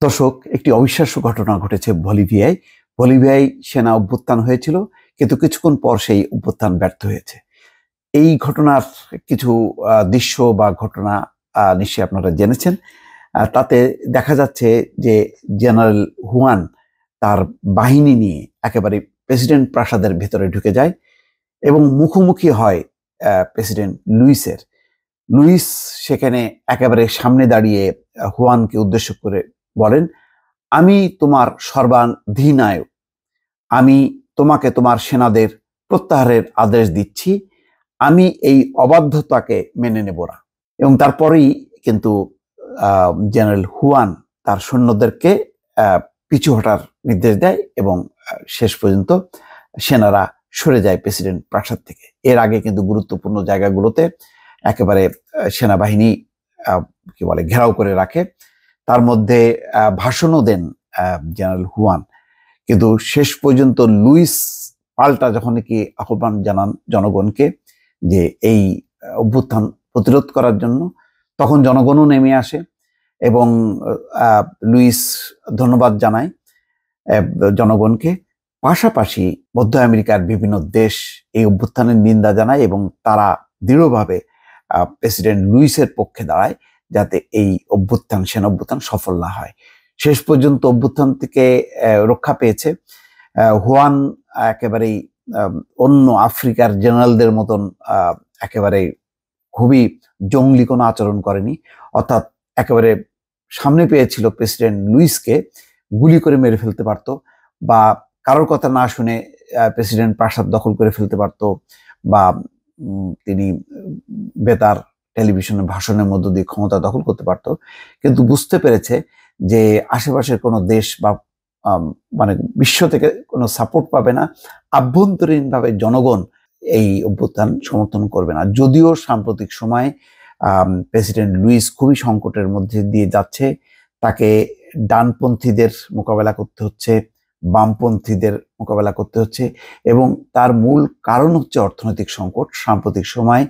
দর্শক, একটি অবিশ্বাস্য ঘটনা ঘটেছে বলিভিয়ায়। বলিভিয়ায় সেনা অভ্যুত্থান হয়েছিল, কিন্তু কিছুক্ষণ পর সেই অভ্যুত্থান ব্যর্থ হয়েছে। এই ঘটনার কিছু দৃশ্য বা ঘটনা নিশ্চয়ই আপনারা জেনেছেন। তাতে দেখা যাচ্ছে যে জেনারেল হুয়ান তার বাহিনী নিয়ে একেবারে প্রেসিডেন্ট প্রাসাদের ভেতরে ঢুকে যায় এবং মুখোমুখি হয় প্রেসিডেন্ট লুইসের। লুইস সেখানে একেবারে সামনে দাঁড়িয়ে হুয়ানকে উদ্দেশ্য করে বলেন, আমি তোমার সর্বাধিনায়ক, আমি তোমাকে তোমার সেনাদের প্রত্যাহারের আদেশ দিচ্ছি, আমি এই অবাধ্যতাকে মেনে নেব না। এবং তারপরেই কিন্তু জেনারেল হুয়ান তার সৈন্যদেরকে পিছু হটার নির্দেশ দেয় এবং শেষ পর্যন্ত সেনারা সরে যায় প্রেসিডেন্ট প্রাসাদ থেকে। এর আগে কিন্তু গুরুত্বপূর্ণ জায়গাগুলোতে একেবারে সেনাবাহিনী ঘেরাও করে রাখে। তার মধ্যে ভাষণও দেন জেনারেল হুয়ান। কিন্তু শেষ পর্যন্ত লুইস পাল্টা যখন কি আহ্বান জানান জনগণকে যে এই অভ্যুত্থান প্রতিরোধ করার জন্য, তখন জনগণও নেমে আসে এবং লুইস ধন্যবাদ জানায় জনগণকে। পাশাপাশি মধ্য আমেরিকার বিভিন্ন দেশ এই অভ্যুত্থানের নিন্দা জানায় এবং তারা দৃঢ়ভাবে প্রেসিডেন্ট লুইসের পক্ষে দাঁড়ায় যাতে এই অভ্যুত্থান, সেনা অভ্যুত্থান সফল না হয়। শেষ পর্যন্ত অভ্যুত্থান থেকে রক্ষা পেয়েছে। হুয়ান একেবারেই অন্য আফ্রিকার জেনারেলদের মতন একেবারে খুবই জঙ্গলি কোনো আচরণ করেনি, অর্থাৎ একেবারে সামনে পেয়েছিল প্রেসিডেন্ট লুইসকে গুলি করে মেরে ফেলতে পারতো, বা কারোর কথা না শুনে প্রেসিডেন্ট প্রাসাদ দখল করে ফেলতে পারতো, বা তিনি বেতার টেলিভিশনের ভাষণের মধ্য দিয়ে ক্ষমতা দখল করতে পারতো। কিন্তু বুঝতে পেরেছে যে আশেপাশের কোনো দেশ বা মানে বিশ্ব থেকে কোনো সাপোর্ট পাবে না, আভ্যন্তরীণভাবে জনগণ এই অভ্যুত্থান সমর্থন করবে না। যদিও সাম্প্রতিক সময় প্রেসিডেন্ট লুইস খুবই সংকটের মধ্যে দিয়ে যাচ্ছে, তাকে ডানপন্থীদের মোকাবেলা করতে হচ্ছে, বামপন্থীদের মোকাবেলা করতে হচ্ছে, এবং তার মূল কারণ হচ্ছে অর্থনৈতিক সংকট। সাম্প্রতিক সময়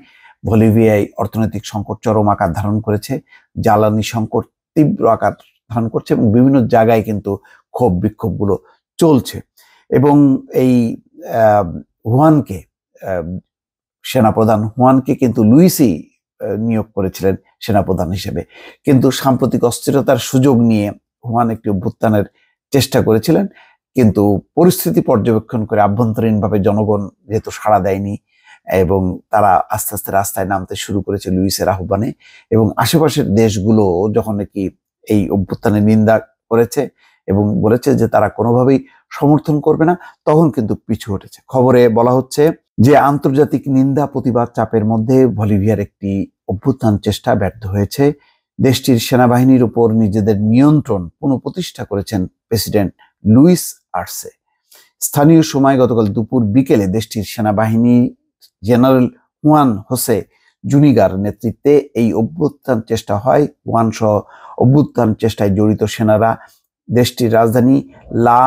বলিভিয়ায় অর্থনৈতিক সংকট চরম আকার ধারণ করেছে, জ্বালানি সংকট তীব্র আকার ধারণ করছে এবং বিভিন্ন জায়গায় কিন্তু ক্ষোভ বিক্ষোভগুলো চলছে। এবং এই হুয়ানকে, সেনাপ্রধান হুয়ানকে কিন্তু লুইসই নিয়োগ করেছিলেন সেনাপ্রধান হিসেবে। কিন্তু সাম্প্রতিক অস্থিরতার সুযোগ নিয়ে হুয়ান একটি অভ্যুত্থানের চেষ্টা করেছিলেন, কিন্তু পরিস্থিতি পর্যবেক্ষণ করে আভ্যন্তরীণভাবে জনগণ যেহেতু সাড়া দেয়নি এবং তারা আস্তে আস্তে রাস্তায় নামতে শুরু করেছে লুইসের আহ্বানে, এবং আশেপাশের দেশগুলো যখন নাকি এই অভ্যুত্থানের নিন্দা করেছে এবং বলেছে যে তারা কোনোভাবেই সমর্থন করবে না, তখন কিন্তু পিছু হটেছে। খবরে বলা হচ্ছে যে আন্তর্জাতিক নিন্দা প্রতিবাদ চাপের মধ্যে বলিভিয়ার একটি অভ্যুত্থান চেষ্টা ব্যর্থ হয়েছে। দেশটির সেনাবাহিনীর উপর নিজেদের নিয়ন্ত্রণ পুনঃপ্রতিষ্ঠা করেছেন প্রেসিডেন্ট লুইস আর্সে। স্থানীয় সময় গতকাল দুপুর বিকেলে দেশটির সেনাবাহিনী জেনারেল হুয়ান হোসে জুনিগার নেতৃত্বে এই অভ্যুত্থান চেষ্টা হয়। হুয়ান সহ অভ্যুত্থান চেষ্টায় জড়িত সেনারা দেশটির রাজধানী লা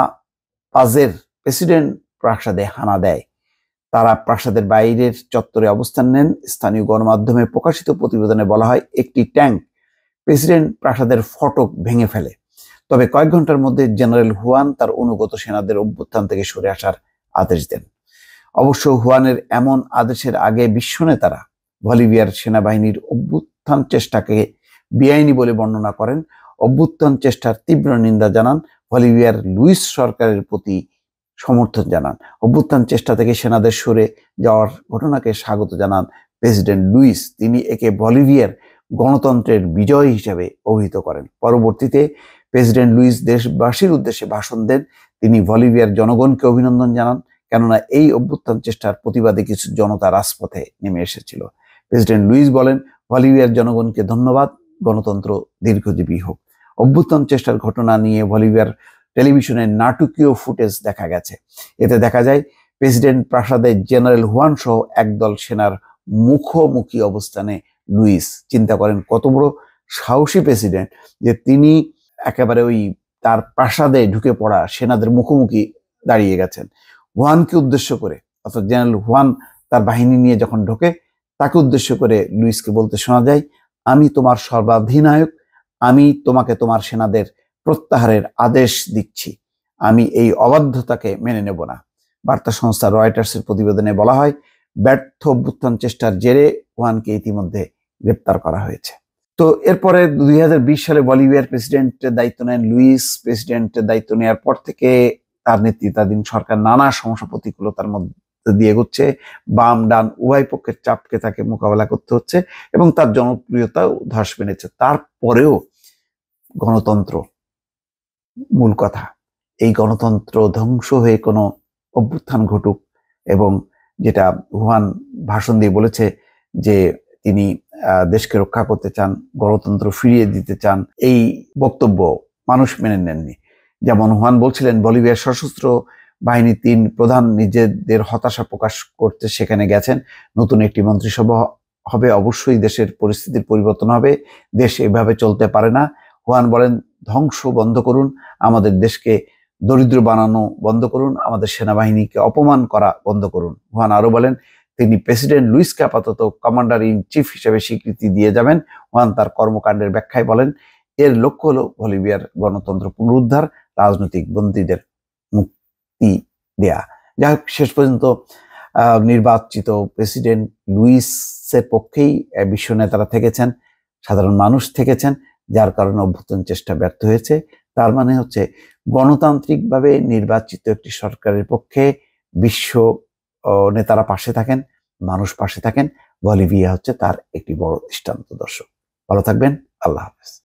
পাজের প্রেসিডেন্ট প্রাসাদে হানা দেয়। তারা প্রাসাদের বাইরের চত্বরে অবস্থান নেন। স্থানীয় গণমাধ্যমে প্রকাশিত প্রতিবেদনে বলা হয়, একটি ট্যাঙ্ক প্রেসিডেন্ট প্রাসাদের ফটক ভেঙে ফেলে। তবে কয়েক ঘন্টার মধ্যে জেনারেল হুয়ান তার অনুগত সেনাদের অভ্যুত্থান থেকে সরে আসার আদেশ দেন। অবশ্য হুয়ানের এমন আদেশের আগে বিশ্ব নেতারা বলিভিয়ার সেনাবাহিনীর অভ্যুত্থান চেষ্টাকে বেআইনি বলে বর্ণনা করেন, অভ্যুত্থান চেষ্টার তীব্র নিন্দা জানান, বলিভিয়ার লুইস সরকারের প্রতি সমর্থন জানান। অভ্যুত্থান চেষ্টা থেকে সেনাদের সরে যাওয়ার ঘটনাকে স্বাগত জানান প্রেসিডেন্ট লুইস। তিনি একে বলিভিয়ার গণতন্ত্রের বিজয় হিসেবে অভিহিত করেন। পরবর্তীতে প্রেসিডেন্ট লুইস দেশবাসীর উদ্দেশ্যে ভাষণ দেন। তিনি বলিভিয়ার জনগণকে অভিনন্দন জানান, কেননা এই অভ্যুত্থান চেষ্টার প্রতিবাদে কিছু জনতা রাজপথে নেমে এসেছিল। প্রেসিডেন্ট লুইস বলেন, বলিভিয়ার জনগণকে ধন্যবাদ, গণতন্ত্র দীর্ঘজীবী হোক। অভ্যুত্থান চেষ্টার ঘটনা নিয়ে বলিভিয়ার টেলিভিশনে নাটকীয় ফুটেজ দেখা গেছে। এতে দেখা যায় প্রেসিডেন্ট প্রাসাদে জেনারেল হুয়ান সহ একদল সেনার মুখোমুখি অবস্থানে লুইস। চিন্তা করেন কত বড় সাহসী প্রেসিডেন্ট যে তিনি একেবারে ওই তার প্রাসাদে ঢুকে পড়া সেনাদের মুখোমুখি দাঁড়িয়ে গেছেন। হুয়ানকে উদ্দেশ্য করে, অর্থাৎ জেনারেল হুয়ান তার বাহিনী নিয়ে যখন ঢোকে, তাকে উদ্দেশ্য করে লুইসকে বলতে শোনা যায়, আমি তোমার সর্বাধিনায়ক, আমি তোমাকে তোমার সেনাদের প্রত্যাহারের আদেশ দিচ্ছি, আমি এই অবাধ্যতাকে মেনে নেব না। বার্তা সংস্থা রয়টার্সের প্রতিবেদনে বলা হয়, ব্যর্থ অভ্যুত্থান চেষ্টার জেরে হুয়ানকে ইতিমধ্যে গ্রেপ্তার করা হয়েছে। তো এরপরে 2020 সালে বলিভিয়ার প্রেসিডেন্টের দায়িত্ব নেন লুইস। প্রেসিডেন্টের দায়িত্ব নেওয়ার পর থেকে তার নেতৃত্বাধীন সরকার নানা সমস্যা প্রতিকূলতার মধ্যে দিয়ে এগোচ্ছে। বাম ডান উভয় পক্ষের চাপকে তাকে মোকাবেলা করতে হচ্ছে এবং তার জনপ্রিয়তাও ধস মেনেছে। তারপরেও গণতন্ত্র মূল কথা। এই গণতন্ত্র ধ্বংস হয়ে কোনো অভ্যুত্থান ঘটুক, এবং যেটা হুয়ান ভাষণ দিয়ে বলেছে যে তিনি দেশকে রক্ষা করতে চান, গণতন্ত্র ফিরিয়ে দিতে চান, এই বক্তব্য মানুষ মেনে নেননি। যেমন হুয়ান বলছিলেন, বলিভিয়ার সশস্ত্র বাহিনীর 3 প্রধান নিজেদের হতাশা প্রকাশ করতে সেখানে গেছেন। নতুন একটি মন্ত্রিসভা হবে, অবশ্যই দেশের পরিস্থিতির পরিবর্তন হবে, দেশ এভাবে চলতে পারে না। হুয়ান বলেন, ধ্বংস বন্ধ করুন, আমাদের দেশকে দরিদ্র বানানো বন্ধ করুন, আমাদের সেনাবাহিনীকে অপমান করা বন্ধ করুন। হুয়ান আরো বলেন, তিনি প্রেসিডেন্ট লুইসকে আপাতত কমান্ডার ইন চিফ হিসেবে স্বীকৃতি দিয়ে যাবেন। হুয়ান তার কর্মকাণ্ডের ব্যাখ্যায় বলেন, এর লক্ষ্য হলো বলিভিয়ার গণতন্ত্র পুনরুদ্ধার, রাজনৈতিক বন্দীদের মুক্তি দেয়া। যাই হোক, শেষ পর্যন্ত নির্বাচিত প্রেসিডেন্ট লুইসের পক্ষেই বিশ্ব নেতারা থেকেছেন, সাধারণ মানুষ থেকেছেন, যার কারণে অভ্যুত্থান চেষ্টা ব্যর্থ হয়েছে। তার মানে হচ্ছে, গণতান্ত্রিকভাবে নির্বাচিত একটি সরকারের পক্ষে বিশ্ব নেতারা পাশে থাকেন, মানুষ পাশে থাকেন। বলিভিয়া হচ্ছে তার একটি বড় দৃষ্টান্ত। দর্শক ভালো থাকবেন, আল্লাহ হাফেজ।